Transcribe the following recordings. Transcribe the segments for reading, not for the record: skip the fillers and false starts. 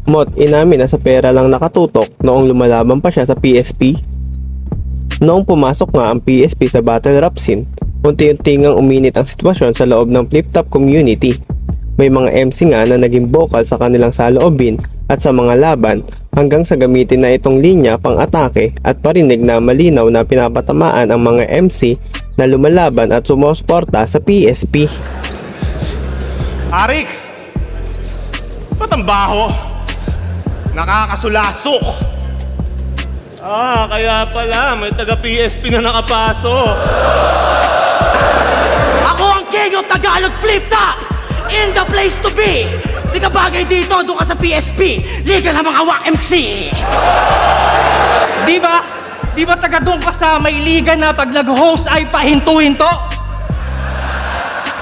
Mot inamin na sa pera lang nakatutok noong lumalaban pa siya sa PSP. Noong pumasok nga ang PSP sa battle rap scene, unti-unti ngang uminit ang sitwasyon sa loob ng flip-top community. May mga MC nga na naging vocal sa kanilang saloobin at sa mga laban hanggang sa gamitin na itong linya pang atake at parinig na malinaw na pinapatamaan ang mga MC na lumalaban at sumusuporta sa PSP. Arik! Ba't ang baho? Nakakasulasok! Kaya pala may taga-PSP na nakapasok. Ako ang king of Tagalog flip-top! In the place to be! Di ka bagay dito, doon ka sa PSP! Liga ng mga WAC MC! Di ba? Di ba taga doon ka sa may liga na pag nag-host ay pahinto-hinto?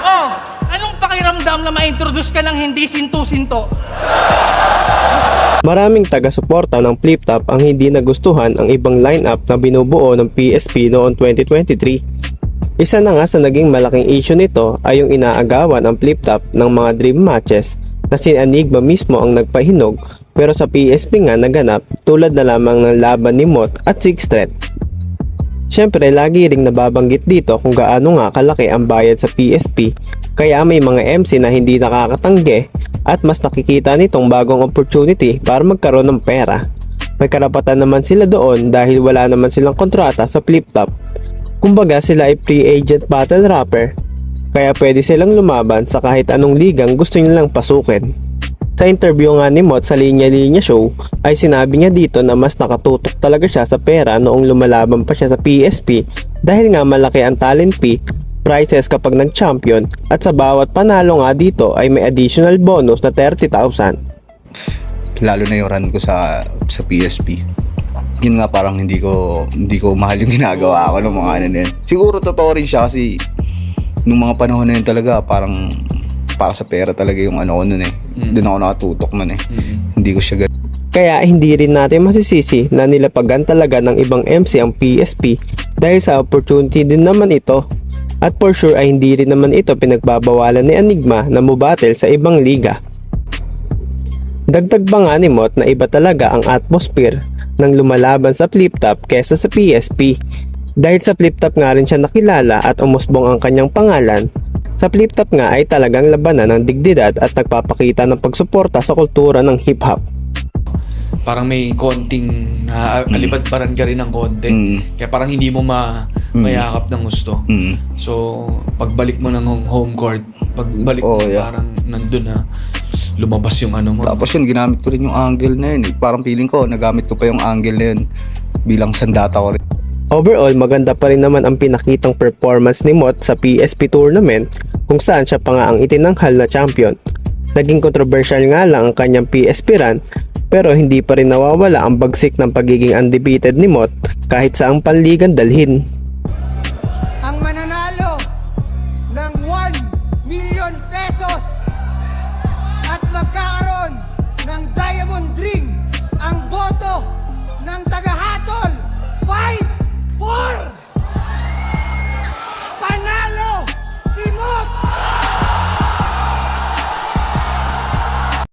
Oh, anong pakiramdam na ma-introduce ka ng hindi sinto-sinto? Maraming taga-suporta ng flip-top ang hindi nagustuhan ang ibang lineup na binubuo ng PSP noong 2023. Isa na nga sa naging malaking issue nito ay yung inaagawan ang flip-top ng mga dream matches na si Enigma mismo ang nagpahinog, pero sa PSP nga naganap tulad na lamang ng laban ni Mot at Six Threat. Syempre lagi ring nababanggit dito kung gaano nga kalaki ang bayad sa PSP, kaya may mga MC na hindi nakakatanggi at mas nakikita nitong bagong opportunity para magkaroon ng pera. May karapatan naman sila doon dahil wala naman silang kontrata sa flip-top. Kumbaga sila ay free agent battle rapper, kaya pwede silang lumaban sa kahit anong ligang gusto nilang pasukin. Sa interview nga ni Mot sa Linya Linya Show ay sinabi niya dito na mas nakatutok talaga siya sa pera noong lumalaban pa siya sa PSP dahil nga malaki ang talent fee, prizes kapag nag-champion at sa bawat panalo nga dito ay may additional bonus na 30,000. Lalo na yung run ko sa PSP. Yun nga parang hindi ko mahal yung ginagawa ko ng mga ano na yun. Siguro totoo rin siya kasi nung mga panahon na yun talaga parang para sa pera talaga yung ano ko nun eh. Doon ako nakatutok nun eh. Hindi ko siya Kaya hindi rin natin masisisi na nilapagan talaga ng ibang MC ang PSP dahil sa opportunity din naman ito. At for sure ay hindi rin naman ito pinagbabawalan ni Enigma na mubattle sa ibang liga. Dagdag pa nga ni Mot na iba talaga ang atmosphere ng lumalaban sa flip-top kesa sa PSP. Dahil sa flip-top nga rin siya nakilala at umusbong ang kanyang pangalan, sa flip-top nga ay talagang labanan ng dignidad at nagpapakita ng pagsuporta sa kultura ng hip-hop. Parang may konting alibadbaran ka rin ng konti. Kaya parang hindi mo mayakap ng gusto. So, pagbalik mo ng home court, pagbalik mo parang nandun na lumabas yung ano mo. Tapos yun, ginamit ko rin yung angle na yun eh. Parang feeling ko, nagamit ko pa yung angle na yun bilang sandata ko rin. Overall, maganda pa rin naman ang pinakitang performance ni Mot sa PSP tournament kung saan siya pa nga ang itinanghal na champion. Naging controversial nga lang ang kanyang PSP run, pero hindi pa rin nawawala ang bagsik ng pagiging undefeated ni Mot kahit saang panligan dalhin.